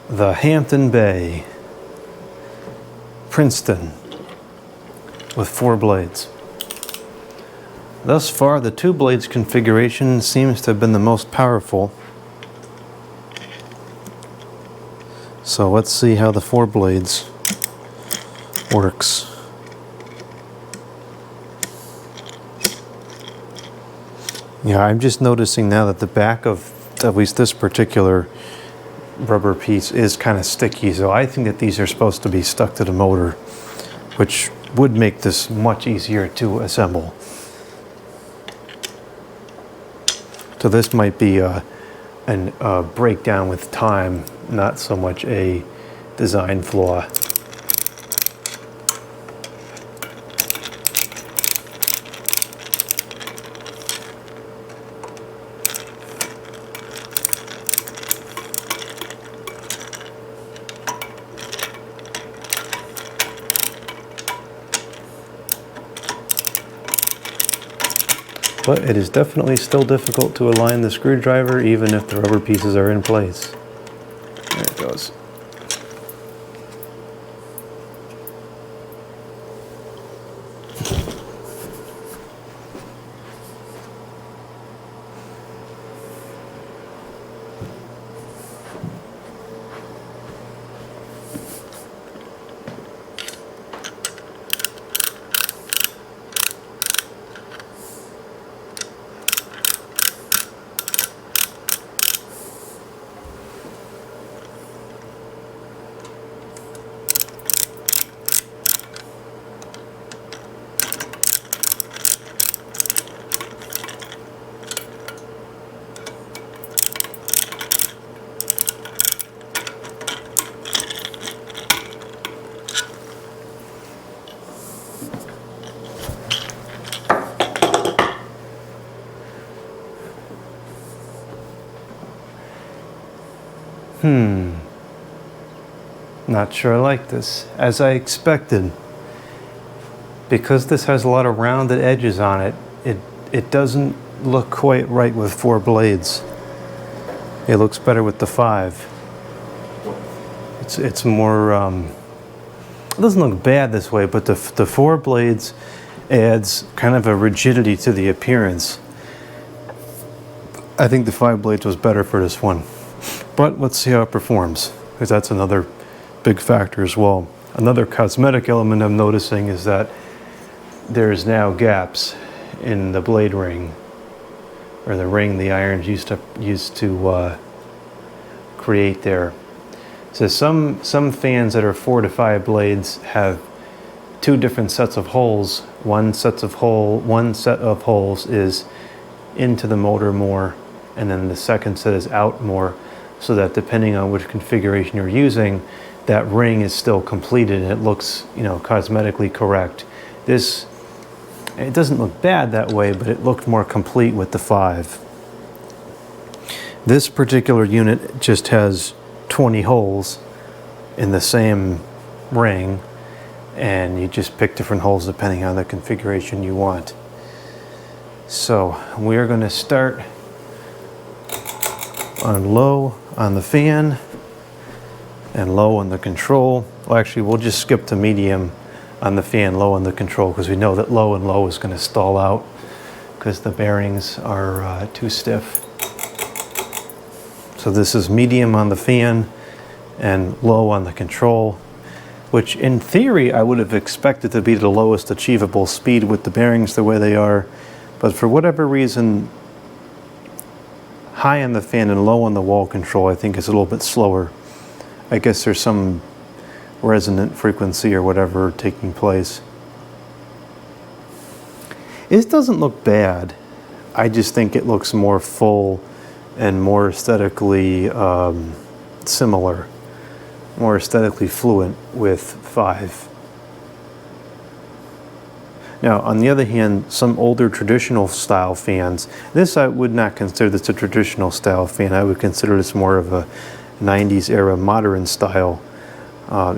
the Hampton Bay, Princeton, with 4 blades. Thus far, the 2 blades configuration seems to have been the most powerful. So let's see how the 4 blades works. Yeah, I'm just noticing now that the back of at least this particular rubber piece is kind of sticky, so I think that these are supposed to be stuck to the motor, which would make this much easier to assemble. So this might be a breakdown with time, not so much a design flaw. But it is definitely still difficult to align the screwdriver even if the rubber pieces are in place. There it goes. Not sure I like this, as I expected. Because this has a lot of rounded edges on it, it doesn't look quite right with 4 blades. It looks better with the 5. It's more, it doesn't look bad this way, but the 4 blades adds kind of a rigidity to the appearance. I think the 5 blades was better for this one. But let's see how it performs, because that's another big factor as well. Another cosmetic element I'm noticing is that there's now gaps in the blade ring, or the ring the irons used to create there. So some fans that are 4 to 5 blades have 2 different sets of holes. One set of holes is into the motor more, and then the second set is out more, so that depending on which configuration you're using, that ring is still completed and it looks, cosmetically correct. It doesn't look bad that way, but it looked more complete with the 5. This particular unit just has 20 holes in the same ring, and you just pick different holes depending on the configuration you want. So we're going to start on low on the fan and low on the control. Well, actually, we'll just skip to medium on the fan, low on the control, because we know that low and low is going to stall out because the bearings are too stiff. So this is medium on the fan and low on the control, which in theory I would have expected to be the lowest achievable speed with the bearings the way they are, but for whatever reason, high on the fan and low on the wall control I think is a little bit slower. I guess there's some resonant frequency or whatever taking place. It doesn't look bad. I just think it looks more full and more aesthetically similar, more aesthetically fluent with 5. Now, on the other hand, some older traditional style fans, this I would not consider this a traditional style fan. I would consider this more of a 90s era modern style,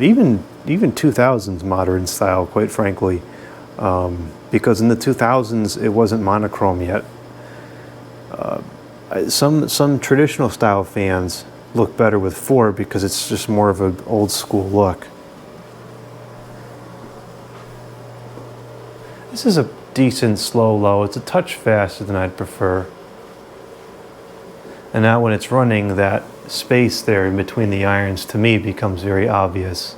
even 2000s modern style, quite frankly, because in the 2000s it wasn't monochrome yet. Some traditional style fans look better with 4 because it's just more of an old school look. This is a decent slow low. It's a touch faster than I'd prefer. And now when it's running, that space there in between the irons to me becomes very obvious.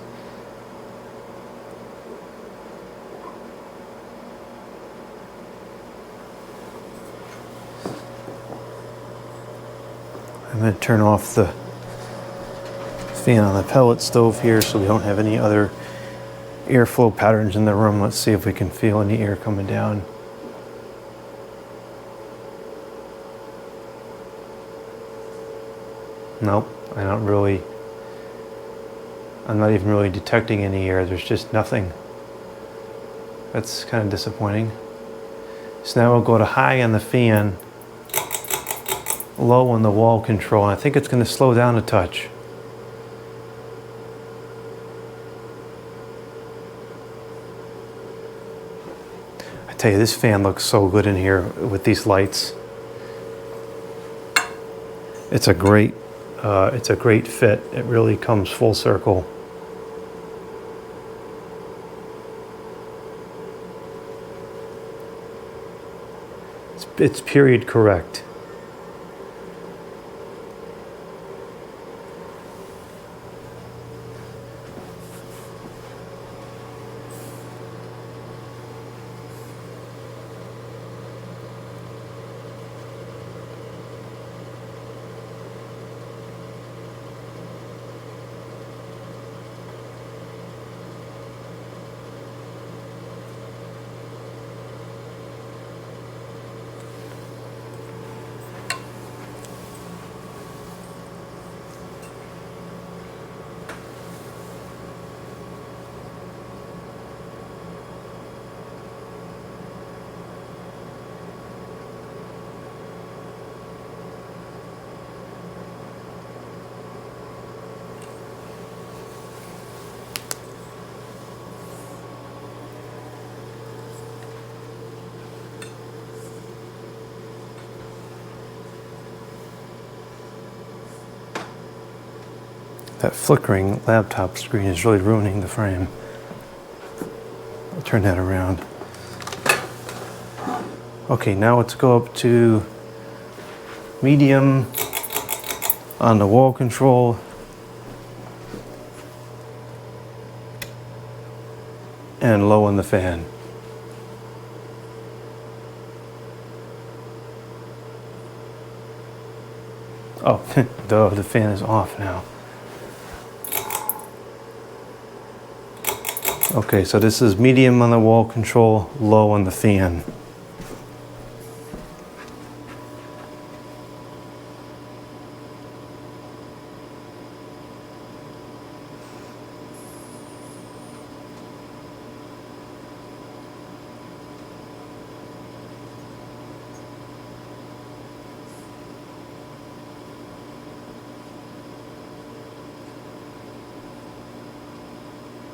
I'm going to turn off the fan on the pellet stove here so we don't have any other airflow patterns in the room. Let's see if we can feel any air coming down. Nope, I'm not even really detecting any air. There's just nothing. That's kind of disappointing. So now we'll go to high on the fan, low on the wall control, and I think it's going to slow down a touch. I tell you, this fan looks so good in here with these lights. It's a great fit. It really comes full circle. It's period correct. That flickering laptop screen is really ruining the frame. I'll turn that around. Okay, now let's go up to medium on the wall control. And low on the fan. Oh, duh, the fan is off now. Okay, so this is medium on the wall control, low on the fan.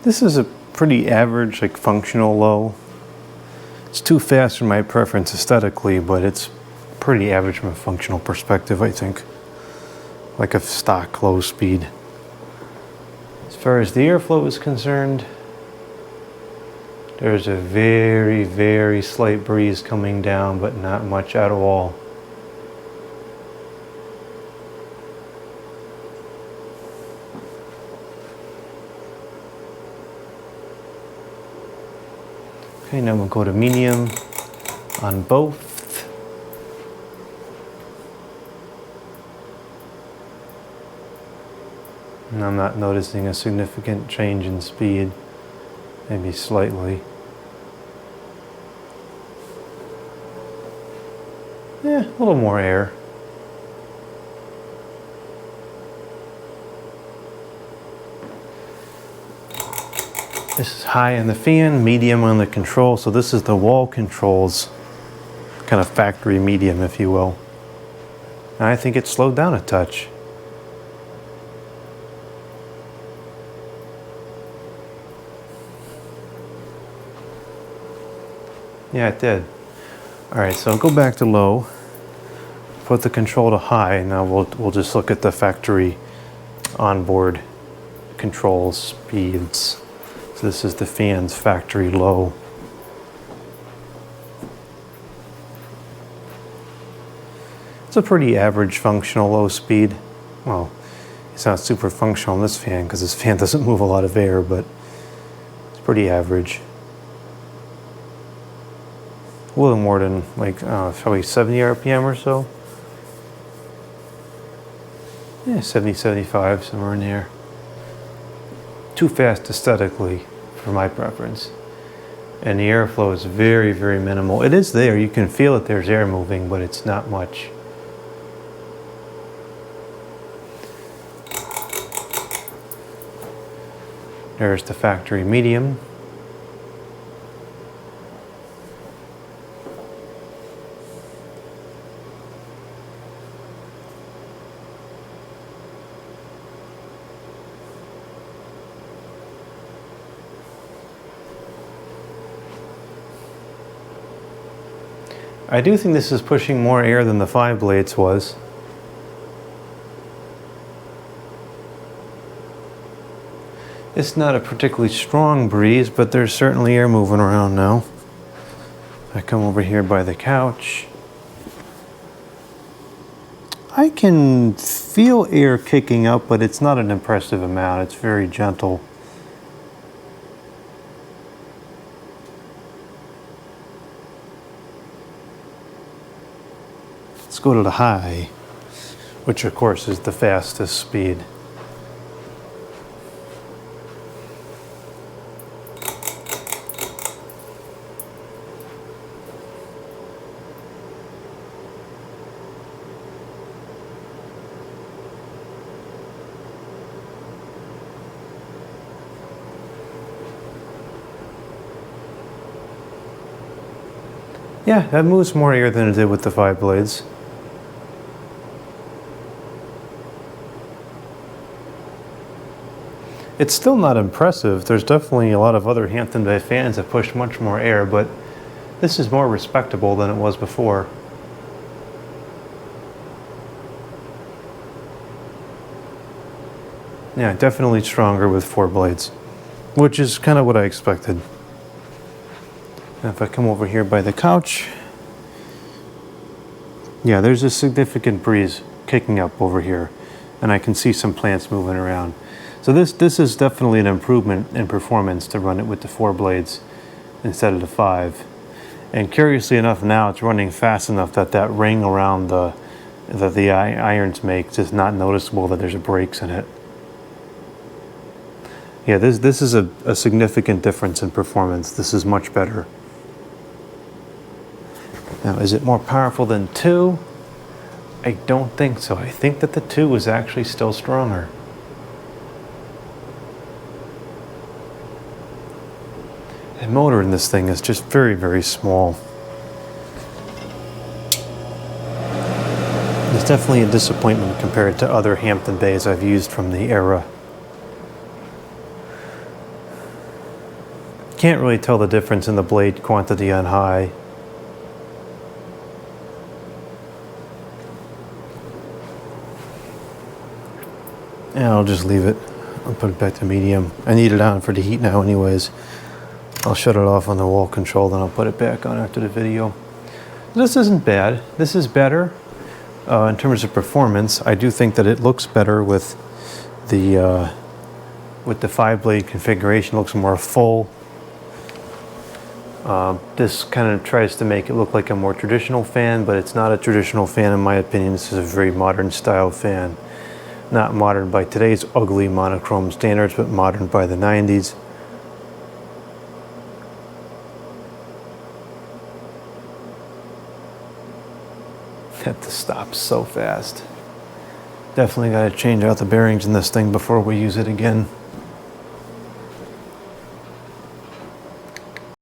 This is a pretty average, like functional low. It's too fast for my preference aesthetically, but it's pretty average from a functional perspective, I think. Like a stock low speed. As far as the airflow is concerned, there's a very, very slight breeze coming down, but not much at all. Okay, now we'll go to medium on both. And I'm not noticing a significant change in speed, maybe slightly. Yeah, a little more air. This is high on the fan, medium on the control. So this is the wall controls, kind of factory medium, if you will. And I think it slowed down a touch. Yeah, it did. All right, so I'll go back to low, put the control to high, and now we'll just look at the factory onboard controls, speeds. So this is the fan's factory low. It's a pretty average functional low speed. Well, it's not super functional in this fan because this fan doesn't move a lot of air, but it's pretty average. A little more than like, probably 70 RPM or so. Yeah, 70, 75, somewhere in there. Too fast aesthetically for my preference. And the airflow is very, very minimal. It is there, you can feel that there's air moving, but it's not much. There's the factory medium. I do think this is pushing more air than the 5 blades was. It's not a particularly strong breeze, but there's certainly air moving around now. I come over here by the couch. I can feel air kicking up, but it's not an impressive amount. It's very gentle. Let's go to the high, which of course is the fastest speed. Yeah, that moves more air than it did with the 5 blades. It's still not impressive. There's definitely a lot of other Hampton Bay fans that push much more air, but this is more respectable than it was before. Yeah, definitely stronger with 4 blades, which is kind of what I expected. Now if I come over here by the couch, yeah, there's a significant breeze kicking up over here, and I can see some plants moving around. So this is definitely an improvement in performance to run it with the 4 blades instead of the 5. And curiously enough, now it's running fast enough that that ring around that the irons make is not noticeable that there's breaks in it. Yeah, this is a significant difference in performance. This is much better. Now, is it more powerful than 2? I don't think so. I think that the 2 is actually still stronger. The motor in this thing is just very, very small. It's definitely a disappointment compared to other Hampton Bays I've used from the era. Can't really tell the difference in the blade quantity on high. And I'll just leave it. I'll put it back to medium. I need it on for the heat now anyways. I'll shut it off on the wall control, then I'll put it back on after the video. This isn't bad. This is better in terms of performance. I do think that it looks better with the 5-blade configuration. It looks more full. This kind of tries to make it look like a more traditional fan, but it's not a traditional fan in my opinion. This is a very modern style fan. Not modern by today's ugly monochrome standards, but modern by the 90s. Have to stop so fast. Definitely got to change out the bearings in this thing before we use it again.